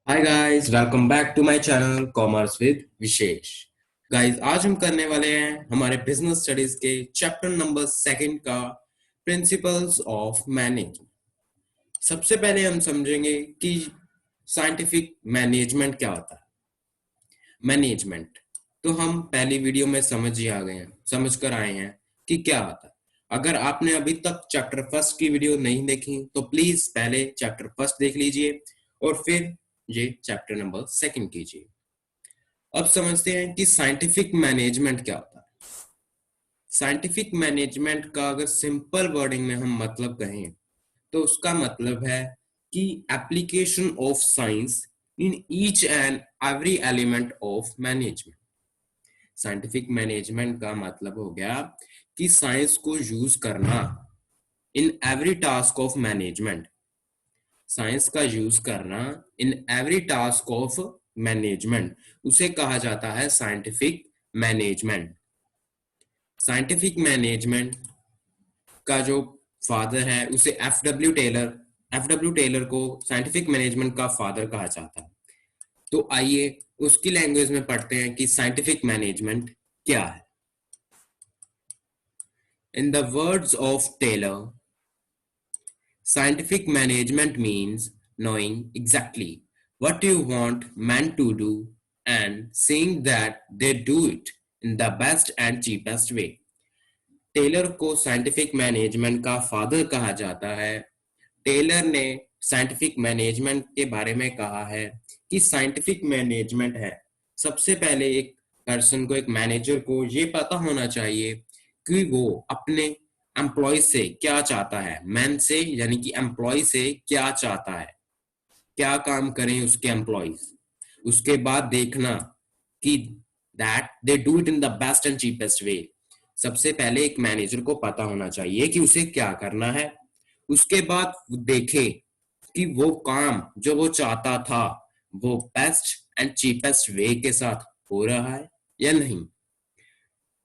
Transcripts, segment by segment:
Hi guys, welcome back to my channel commerce with Vishesh. Guys, आज हम करने वाले हैं हमारे बिजनेस स्टडीज के चैप्टर नंबर सेकंड का प्रिंसिपल्स ऑफ मैनेजमेंट। सबसे पहले हम समझेंगे कि साइंटिफिक मैनेजमेंट क्या होता है। मैनेजमेंट तो हम पहली वीडियो में समझ कर आए हैं कि क्या होता है। अगर आपने अभी तक चैप्टर फर्स्ट की वीडियो नहीं देखी तो प्लीज पहले चैप्टर फर्स्ट देख लीजिए और फिर ये चैप्टर नंबर सेकंड कीजिए। अब समझते हैं कि साइंटिफिक मैनेजमेंट क्या होता है। साइंटिफिक मैनेजमेंट का अगर सिंपल वर्डिंग में हम मतलब कहें तो उसका मतलब है कि application of science in each and every element of management. Scientific management का मतलब हो गया कि साइंस को यूज करना in every task of management. Science का यूज करना in every task of management उसे कहा जाता है साइंटिफिक मैनेजमेंट। साइंटिफिक मैनेजमेंट का जो फादर है उसे एफ डब्ल्यू टेलर को साइंटिफिक मैनेजमेंट का फादर कहा जाता है। तो आइए उसकी लैंग्वेज में पढ़ते हैं कि साइंटिफिक मैनेजमेंट क्या है। In the words of Taylor, scientific management means knowing exactly what you want men to do and seeing that they do it in the best and cheapest way. Taylor को scientific management का father कहा जाता है। Taylor ने scientific management के बारे में कहा है कि साइंटिफिक मैनेजमेंट है, सबसे पहले एक पर्सन को, एक मैनेजर को ये पता होना चाहिए कि वो अपने एम्प्लॉय से क्या चाहता है। मैन से यानी कि एम्प्लॉय से क्या चाहता है, क्या काम करें उसके एम्प्लॉयज। उसके बाद देखना कि that they do it in the best and cheapest way. सबसे पहले एक मैनेजर को पता होना चाहिए कि उसे क्या करना है। उसके बाद देखे कि वो काम जो वो चाहता था वो बेस्ट एंड चीपेस्ट वे के साथ हो रहा है या नहीं।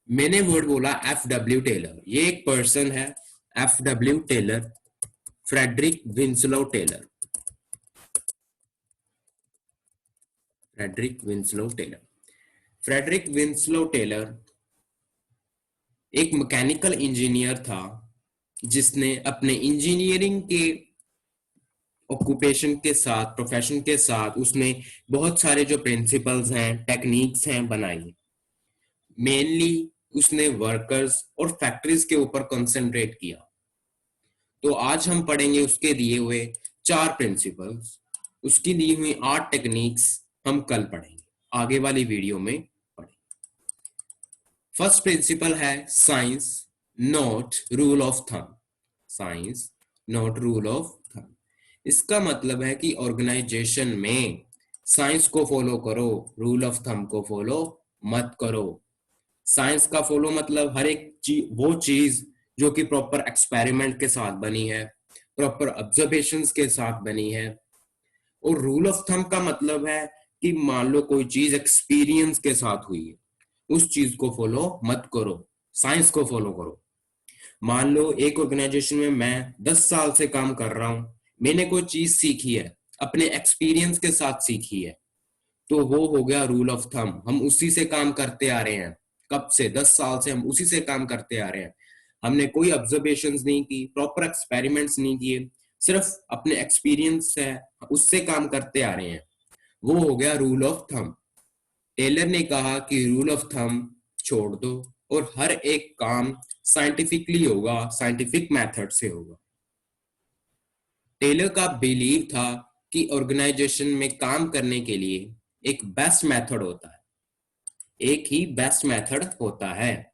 मैंने वर्ड बोला एफ डब्ल्यू टेलर, ये एक पर्सन है। F W Taylor, Frederick Winslow Taylor. Frederick Winslow Taylor Frederick Winslow Taylor एक मैकेनिकल इंजीनियर था जिसने अपने इंजीनियरिंग के ऑक्यूपेशन के साथ, प्रोफेशन के साथ, उसने बहुत सारे जो प्रिंसिपल्स हैं, टेक्निक्स हैं बनाई। मेनली उसने वर्कर्स और फैक्ट्रीज के ऊपर कंसंट्रेट किया। तो आज हम पढ़ेंगे उसके दिए हुए 4 प्रिंसिपल्स, उसकी दी हुई 8 टेक्निक्स हम कल पढ़ेंगे, आगे वाली वीडियो में पढ़ेंगे। फर्स्ट प्रिंसिपल है science not rule of thumb. Science not rule of thumb, इसका मतलब है कि ऑर्गेनाइजेशन में साइंस को फॉलो करो, रूल ऑफ थंब को फॉलो मत करो। साइंस का फॉलो मतलब हर एक वो चीज जो कि प्रॉपर एक्सपेरिमेंट के साथ बनी है, प्रॉपर ऑब्जर्वेशंस के साथ बनी है। और रूल ऑफ थंब का मतलब है कि मान लो कोई चीज एक्सपीरियंस के साथ हुई है, उस चीज को फॉलो मत करो, साइंस को फॉलो करो। मान लो एक ऑर्गेनाइजेशन में मैं 10 साल से काम कर रहा हूं, मैंने कोई चीज सीखी है, अपने एक्सपीरियंस के साथ सीखी है, तो वो हो गया रूल ऑफ थंब। हम उसी से काम करते आ रहे हैं, कब से? 10 साल से हम उसी से काम करते आ रहे हैं। हमने कोई ऑब्जर्वेशंस नहीं की, प्रॉपर एक्सपेरिमेंट्स नहीं किए, सिर्फ अपने एक्सपीरियंस है उससे काम करते आ रहे हैं। वो हो गया रूल ऑफ थंब। टेलर ने कहा कि रूल ऑफ थंब छोड़ दो और हर एक काम साइंटिफिकली होगा, साइंटिफिक मेथड से होगा। टेलर का बिलीव था कि ऑर्गेनाइजेशन में काम करने के लिए एक बेस्ट मेथड होता है, एक ही बेस्ट मेथड होता है।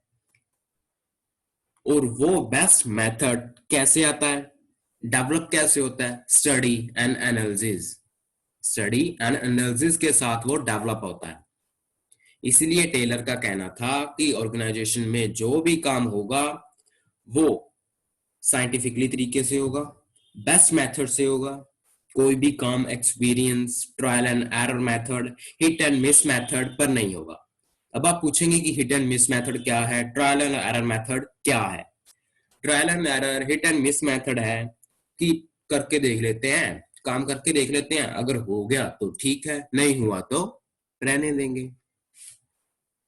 और वो बेस्ट मेथड कैसे आता है, डेवलप कैसे होता है? Study and analysis. Study and analysis के साथ वो डेवलप होता है। इसलिए टेलर का कहना था कि ऑर्गेनाइजेशन में जो भी काम होगा वो साइंटिफिकली तरीके से होगा, बेस्ट मेथड से होगा। कोई भी काम experience, trial and error method, hit and miss method पर नहीं होगा। अब आप पूछेंगे कि हिट एंड मिस मेथड क्या है, ट्रायल एंड एरर मेथड क्या है? Trial and error, hit and miss method है कि करके देख लेते हैं, काम करके देख लेते हैं, अगर हो गया तो ठीक है, नहीं हुआ तो रहने देंगे।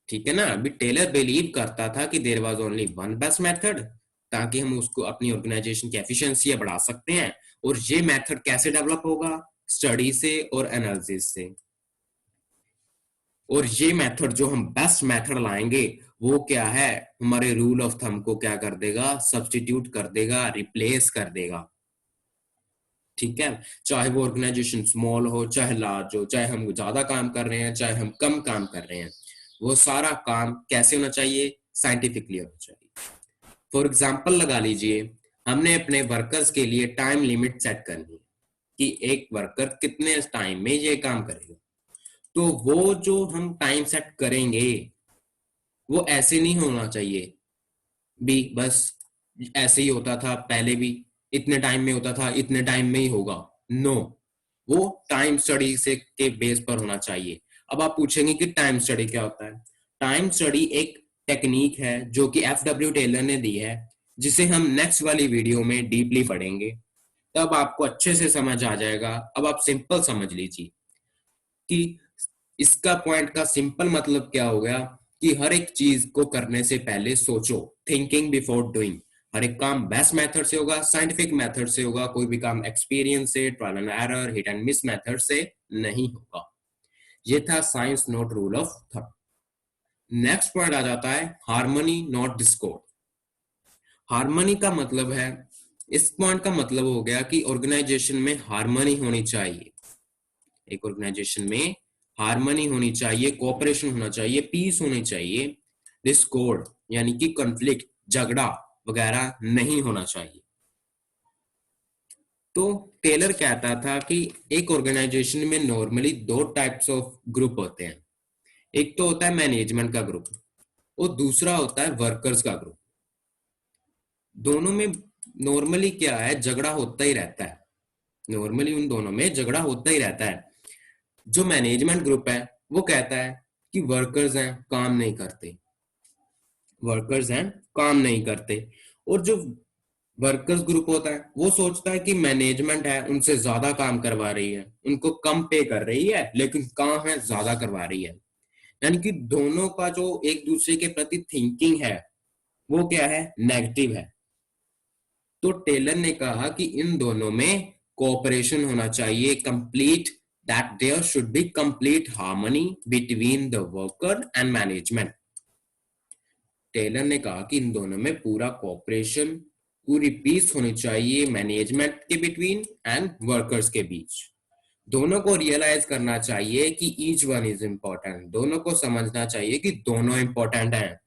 ठीक है ना। अभी टेलर बिलीव करता था कि there was only one best method, ताकि हम उसको अपनी ऑर्गेनाइजेशन की एफिशिएंसी बढ़ा सकते हैं। और ये मेथड कैसे डेवलप होगा? स्टडी से और एनालिसिस से। और ये मेथड जो हम बेस्ट मेथड लाएंगे वो क्या है, हमारे रूल ऑफ थंब को क्या कर देगा? सब्स्टिट्यूट कर देगा, रिप्लेस कर देगा। ठीक है। चाहे वो ऑर्गेनाइजेशन स्मॉल हो, चाहे लार्ज हो, चाहे हम ज्यादा काम कर रहे हैं, चाहे हम कम काम कर रहे हैं, वो सारा काम कैसे होना चाहिए? साइंटिफिकली होना चाहिए। फॉर एग्जाम्पल लगा लीजिए, हमने अपने वर्कर्स के लिए टाइम लिमिट सेट करनी है कि एक वर्कर कितने टाइम में ये काम करेगा। तो वो जो हम टाइम सेट करेंगे वो ऐसे नहीं होना चाहिए भी बस ऐसे ही होता था पहले भी, इतने टाइम में होता था, इतने टाइम में ही होगा। नो, वो टाइम स्टडी से के बेस पर होना चाहिए। अब आप पूछेंगे कि टाइम स्टडी क्या होता है? टाइम स्टडी एक टेक्निक है जो कि एफडब्ल्यू टेलर ने दी है, जिसे हम नेक्स्ट वाली वीडियो में डीपली पढ़ेंगे, तब आपको अच्छे से समझ आ जाएगा। अब आप सिंपल समझ लीजिए कि इसका पॉइंट का सिंपल मतलब क्या हो गया कि हर एक चीज को करने से पहले सोचो, थिंकिंग बिफोर डूइंग। हर एक काम बेस्ट मेथड से होगा, साइंटिफिक मेथड से होगा, कोई भी काम एक्सपीरियंस से, trial and error, hit and miss method से नहीं होगा। ये था science not rule of thumb. Next point आ जाता है हार्मनी नॉट डिस्कॉर्ड। हार्मनी का मतलब है, इस पॉइंट का मतलब हो गया कि ऑर्गेनाइजेशन में हार्मनी होनी चाहिए। एक ऑर्गेनाइजेशन में हार्मनी होनी चाहिए, कोऑपरेशन होना चाहिए, पीस होनी चाहिए। डिस्कॉर्ड यानी कि कॉन्फ्लिक्ट, झगड़ा वगैरह नहीं होना चाहिए। तो टेलर कहता था कि एक ऑर्गेनाइजेशन में नॉर्मली दो टाइप्स ऑफ ग्रुप होते हैं। एक तो होता है मैनेजमेंट का ग्रुप और दूसरा होता है वर्कर्स का ग्रुप। दोनों में नॉर्मली क्या है, झगड़ा होता ही रहता है। नॉर्मली उन दोनों में झगड़ा होता ही रहता है। जो मैनेजमेंट ग्रुप है वो कहता है कि वर्कर्स हैं काम नहीं करते, वर्कर्स हैं काम नहीं करते। और जो वर्कर्स ग्रुप होता है वो सोचता है कि मैनेजमेंट है उनसे ज्यादा काम करवा रही है, उनको कम पे कर रही है, लेकिन काम है ज्यादा करवा रही है। यानी कि दोनों का जो एक दूसरे के प्रति थिंकिंग है वो क्या है, नेगेटिव है। तो टेलर ने कहा कि इन दोनों में कोऑपरेशन होना चाहिए, complete, that there should be complete harmony between the worker and management. Taylor ने कहा कि इन दोनों में पूरा कोऑपरेशन, पूरी पीस होनी चाहिए मैनेजमेंट के बिटवीन एंड वर्कर्स के बीच। दोनों को रियलाइज करना चाहिए कि ईच वन इज इम्पोर्टेंट, दोनों को समझना चाहिए कि दोनों इम्पोर्टेंट हैं।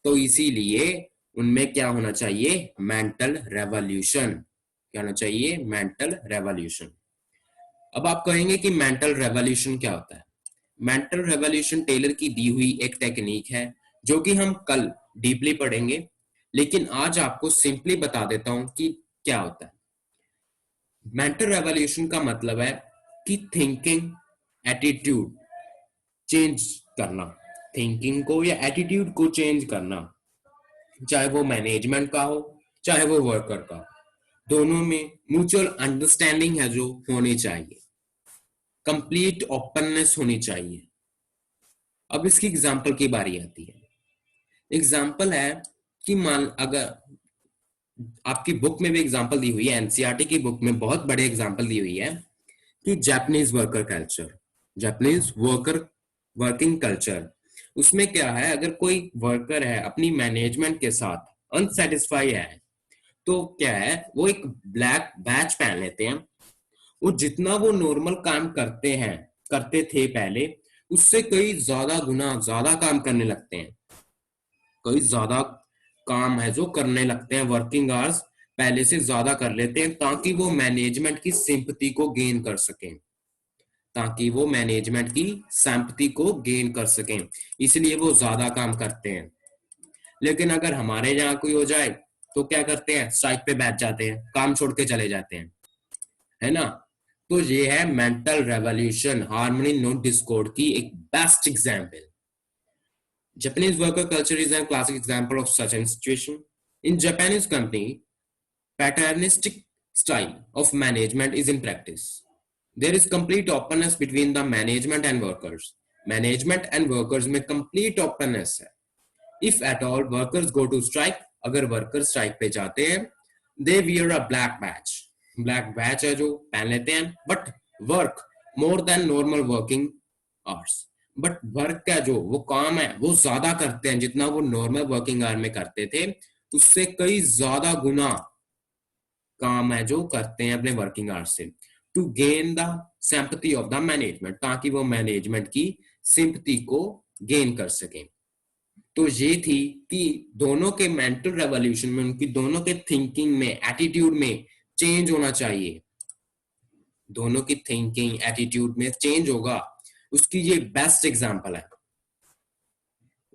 तो इसीलिए उनमें क्या होना चाहिए, मेंटल रेवोल्यूशन। क्या होना चाहिए, मेंटल रेवोल्यूशन। अब आप कहेंगे कि मेंटल रेवोल्यूशन क्या होता है? मेंटल रेवोल्यूशन टेलर की दी हुई एक टेक्निक है जो कि हम कल डीपली पढ़ेंगे, लेकिन आज आपको सिंपली बता देता हूं कि क्या होता है। मेंटल रेवोल्यूशन का मतलब है कि थिंकिंग एटीट्यूड चेंज करना, थिंकिंग को या एटीट्यूड को चेंज करना, चाहे वो मैनेजमेंट का हो चाहे वो वर्कर का, दोनों में म्यूचुअल अंडरस्टैंडिंग है जो होनी चाहिए, कंप्लीट ओपननेस होनी चाहिए। अब इसकी एग्जांपल की बारी आती है। एग्जांपल है कि मान अगर आपकी बुक में भी एग्जांपल दी हुई है, एनसीईआरटी की बुक में बहुत बड़े एग्जांपल दी हुई है कि Japanese worker culture, Japanese worker working culture. उसमें क्या है, अगर कोई वर्कर है अपनी मैनेजमेंट के साथ अनसेटिस्फाई है तो क्या है, वो एक ब्लैक बैच पहन लेते हैं। वो जितना वो नॉर्मल काम करते हैं, करते थे पहले, उससे कई ज्यादा गुना ज्यादा काम करने लगते हैं। कई ज्यादा काम है जो करने लगते हैं, वर्किंग आवर्स पहले से ज्यादा कर लेते हैं ताकि वो मैनेजमेंट की सिंपैथी को गेन कर सकें, ताकि वो मैनेजमेंट की सिंपैथी को गेन कर सकें, इसलिए वो ज्यादा काम करते हैं। लेकिन अगर हमारे यहाँ कोई हो जाए तो क्या करते हैं, स्ट्राइक पे बैठ जाते हैं, काम छोड़ के चले जाते हैं, है ना। तो ये है mental revolution, harmony not Discord की एक best example. Japanese worker culture is a classic example of such a situation. In Japanese company, paternalistic style of management is in practice. There is complete openness between the management and workers. Management and workers में complete openness है. If at all workers go to strike, अगर workers strike पे जाते हैं, they wear a black badge. Black badge है जो पहन लेते हैं, but work more than normal working hours. But work का जो वो काम है वो ज्यादा करते हैं जितना वो normal working hour में करते थे, उससे कई ज्यादा गुना काम है जो करते हैं अपने वर्किंग आवर्स से, to gain the sympathy of the management, ताकि वो मैनेजमेंट की सिंपैथी को गेन कर सकें. तो ये थी कि दोनों के मेंटल रेवोल्यूशन में, उनकी दोनों के थिंकिंग में, एटीट्यूड में चेंज होना चाहिए. दोनों की थिंकिंग एटीट्यूड में चेंज होगा, उसकी ये बेस्ट एग्जांपल है.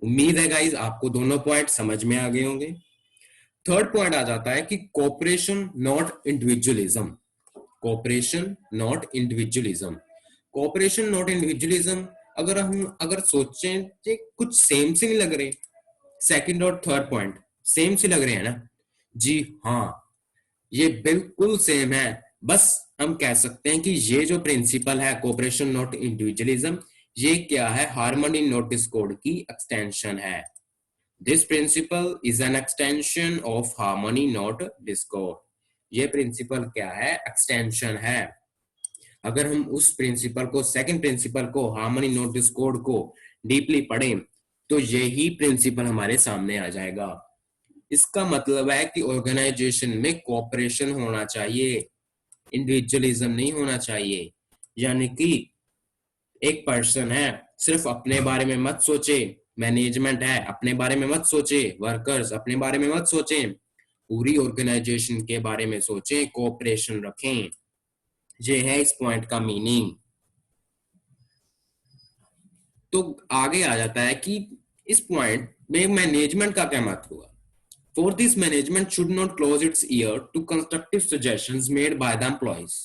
उम्मीद है गाइस आपको दोनों पॉइंट समझ में आ गए होंगे. थर्ड पॉइंट आ जाता है कि cooperation not individualism. Cooperation not individualism. Cooperation not individualism अगर सोचें कि कुछ सेम से नहीं लग रहे, सेकंड और थर्ड पॉइंट सेम से लग रहे हैं ना? जी हाँ, ये बिल्कुल सेम है. बस हम कह सकते हैं कि ये जो प्रिंसिपल है कोऑपरेशन नॉट इंडिविजुअलिज्म, ये क्या है? हार्मनी नॉट डिस्कॉर्ड की एक्सटेंशन है. This principle is an extension of harmony, not discord. ये प्रिंसिपल क्या है? एक्सटेंशन है. अगर हम उस प्रिंसिपल को, सेकंड प्रिंसिपल को, हार्मनी नॉट डिस्कॉर्ड को डीपली पढ़ें तो यही प्रिंसिपल हमारे सामने आ जाएगा. इसका मतलब है कि ऑर्गेनाइजेशन में कोऑपरेशन होना चाहिए, इंडिविजुअलिज्म नहीं होना चाहिए. यानी कि एक पर्सन है, सिर्फ अपने बारे में मत सोचे. मैनेजमेंट है, अपने बारे में मत सोचे. वर्कर्स अपने बारे में मत सोचें, पूरी ऑर्गेनाइजेशन के बारे में सोचें, कोऑपरेशन रखें. ये है इस पॉइंट का मीनिंग. तो आगे आ जाता है कि इस पॉइंट में मैनेजमेंट का क्या महत्व हुआ. For this management should not close its ear to constructive suggestions made by the employees.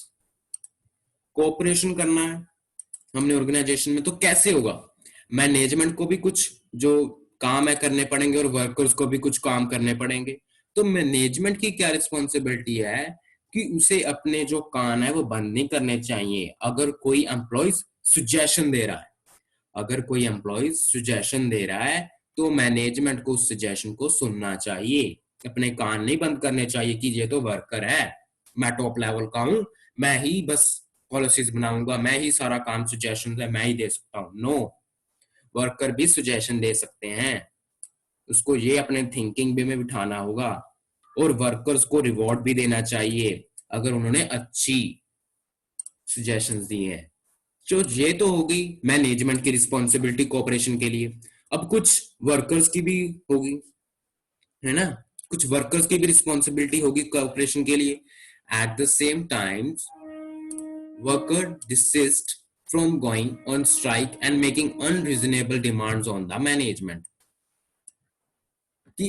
Cooperation करना है हमने ऑर्गेनाइजेशन में, तो कैसे होगा? मैनेजमेंट को भी कुछ जो काम है करने पड़ेंगे और वर्कर्स को भी कुछ काम करने पड़ेंगे. तो मैनेजमेंट की क्या रिस्पॉन्सिबिलिटी है कि उसे अपने जो कान है वो बंद नहीं करने चाहिए. अगर कोई एम्प्लॉइज सजेशन दे रहा है, अगर कोई एम्प्लॉइज सजेशन दे रहा है तो मैनेजमेंट को उस सजेशन को सुनना चाहिए. अपने कान नहीं बंद करने चाहिए कि ये तो वर्कर है, मैं टॉप लेवल का हूं, मैं ही बस पॉलिसीज बनाऊंगा, मैं ही सारा काम सजेशन है मैं ही दे सकता हूं. नो, वर्कर भी सजेशन दे सकते हैं, उसको ये अपने थिंकिंग भी में बिठाना होगा. और वर्कर्स को रिवॉर्ड भी देना चाहिए अगर उन्होंने अच्छी सजेशंस दी हैं. तो ये तो होगी मैनेजमेंट की रिस्पॉन्सिबिलिटी कोऑपरेशन के लिए. अब कुछ वर्कर्स की भी होगी, है ना? कुछ वर्कर्स की भी रिस्पॉन्सिबिलिटी होगी कोऑपरेशन के लिए. At the same time worker desist from going on strike and making unreasonable demands on the management. कि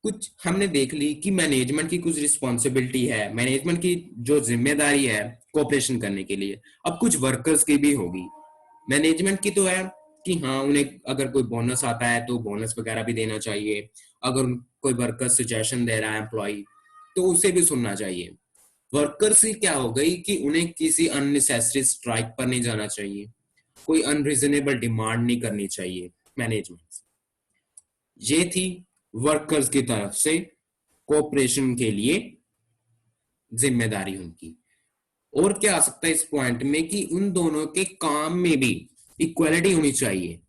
कुछ हमने देख ली कि मैनेजमेंट की कुछ रिस्पॉन्सिबिलिटी है, मैनेजमेंट की जो जिम्मेदारी है कोऑपरेशन करने के लिए. अब कुछ वर्कर्स की भी होगी. मैनेजमेंट की तो है कि हाँ, उन्हें अगर कोई बोनस आता है तो बोनस वगैरह भी देना चाहिए. अगर कोई वर्कर सजेशन दे रहा है एम्प्लॉय, तो उसे भी सुनना चाहिए. वर्कर्स की क्या हो गई कि उन्हें किसी अननेसेसरी स्ट्राइक पर नहीं जाना चाहिए, कोई अनरीजनेबल डिमांड नहीं करनी चाहिए मैनेजमेंट. ये थी वर्कर्स की तरफ से कोऑपरेशन के लिए जिम्मेदारी उनकी. और क्या आ सकता है इस पॉइंट में कि उन दोनों के काम में भी इक्वालिटी होनी चाहिए.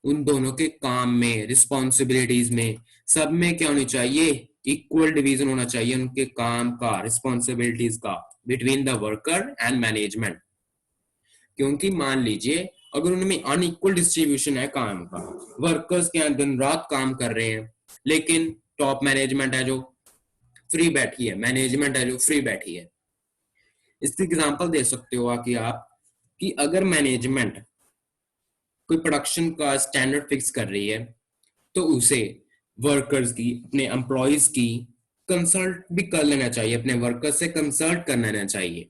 उन दोनों के काम में, रिस्पॉन्सिबिलिटीज में, सब में क्या होनी चाहिए? इक्वल डिवीजन होना चाहिए उनके काम का, रिस्पॉन्सिबिलिटीज का, between the worker and management. क्योंकि मान लीजिए अगर उनमें अनइक्वल डिस्ट्रीब्यूशन है काम का, वर्कर्स क्या दिन रात काम कर रहे हैं, लेकिन टॉप मैनेजमेंट है जो फ्री बैठी है, मैनेजमेंट है जो फ्री बैठी है. इसकी एग्जांपल दे सकते हो कि आप कि अगर मैनेजमेंट कोई प्रोडक्शन का स्टैंडर्ड फिक्स कर रही है तो उसे वर्कर्स की, अपने एम्प्लॉइज की कंसल्ट भी कर लेना चाहिए, अपने वर्कर्स से कंसल्ट कर लेना चाहिए.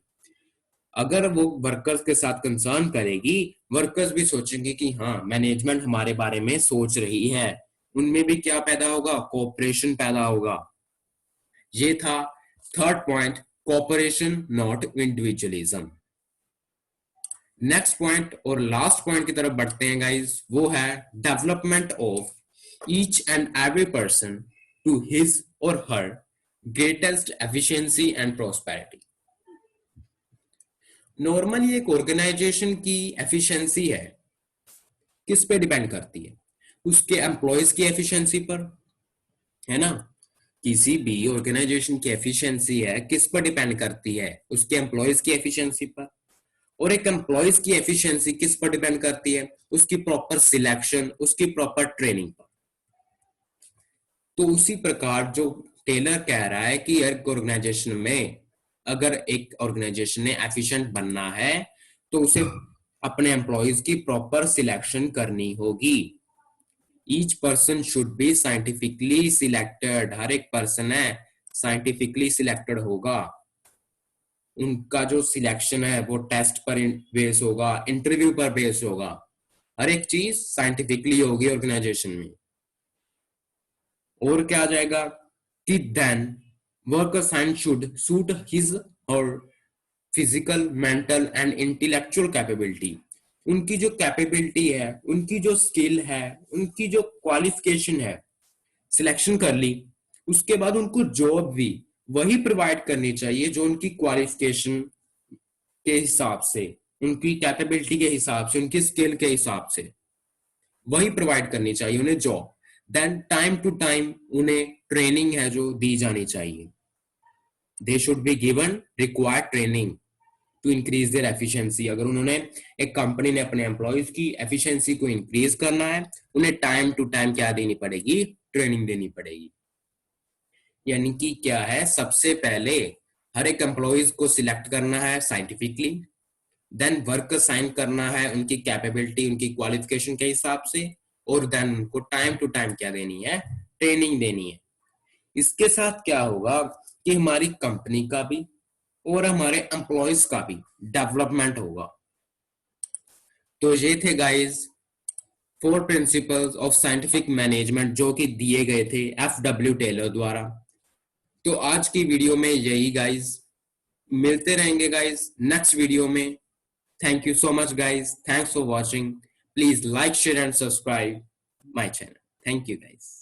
अगर वो वर्कर्स के साथ कंसर्न करेगी, वर्कर्स भी सोचेंगे कि हाँ, मैनेजमेंट हमारे बारे में सोच रही है. उनमें भी क्या पैदा होगा? कोऑपरेशन पैदा होगा. ये था third point, cooperation not individualism. Next point और लास्ट पॉइंट की तरफ बढ़ते हैं गाइस, वो है development of each and every person to his or her greatest efficiency and prosperity. Normally एक ऑर्गेनाइजेशन की एफिशिएंसी है किस पे डिपेंड करती है? उसके एम्प्लॉयज की एफिशिएंसी पर, है ना। किसी भी ऑर्गेनाइजेशन की एफिशिएंसी है किस पर डिपेंड करती है? उसके एम्प्लॉयज की एफिशिएंसी पर। और एक एम्प्लॉयज की एफिशिएंसी किस पर डिपेंड करती है? उसकी प्रॉपर सिलेक्शन, उसकी प्रॉपर ट्रेनिंग पर। तो उसी प्रकार जो टेलर कह रहा है कि एक ऑर्गेनाइजेशन में अगर एक ऑर्गेनाइजेशन ने एफिशिएंट बनना है तो उसे अपने एम्प्लॉयज की प्रॉपर सिलेक्शन करनी होगी। Each person should be scientifically selected. हर एक पर्सन है साइंटिफिकली सिलेक्टेड होगा। उनका जो सिलेक्शन है वो टेस्ट पर बेस होगा, इंटरव्यू पर बेस होगा। हर एक चीज साइंटिफिकली होगी ऑर्गेनाइजेशन में। और क्या आ जाएगा कि then work assign should suit his or physical, mental and intellectual capability. उनकी जो कैपेबिलिटी है, उनकी जो स्किल है, उनकी जो क्वालिफिकेशन है, सिलेक्शन कर ली, उसके बाद उनको जॉब भी वही प्रोवाइड करनी चाहिए जो उनकी क्वालिफिकेशन के हिसाब से, उनकी कैपेबिलिटी के हिसाब से, उनकी स्किल के हिसाब से वही प्रोवाइड करनी चाहिए उन्हें job. Then time to time उन्हें ट्रेनिंग है जो दी जानी चाहिए। They should be given required training to increase their efficiency. अगर उन्होंने, एक कंपनी ने अपने एम्प्लॉयज की एफिशिएंसी को इंक्रीज करना है, उन्हें टाइम टू टाइम क्या देनी पड़ेगी? ट्रेनिंग देनी पड़ेगी। यानी कि क्या है, सबसे पहले हर एक एम्प्लॉयज को सिलेक्ट करना है साइंटिफिकली, देन वर्क असाइन करना है उनकी कैपेबिलिटी, उनकी क्वालिफिकेशन के हिसाब से, और देन उनको टाइम टू टाइम क्या देनी है? ट्रेनिंग देनी है। इसके साथ क्या होगा कि हमारी कंपनी का भी और हमारे एम्प्लॉयज का भी डेवलपमेंट होगा। तो ये थे guys 4 principles of scientific management जो कि दिए गए थे FW टेलर द्वारा। तो आज की वीडियो में यही गाइस, मिलते रहेंगे गाइस नेक्स्ट वीडियो में। Thank you so much guys, thanks for watching. Please like, share and subscribe my channel. Thank you guys.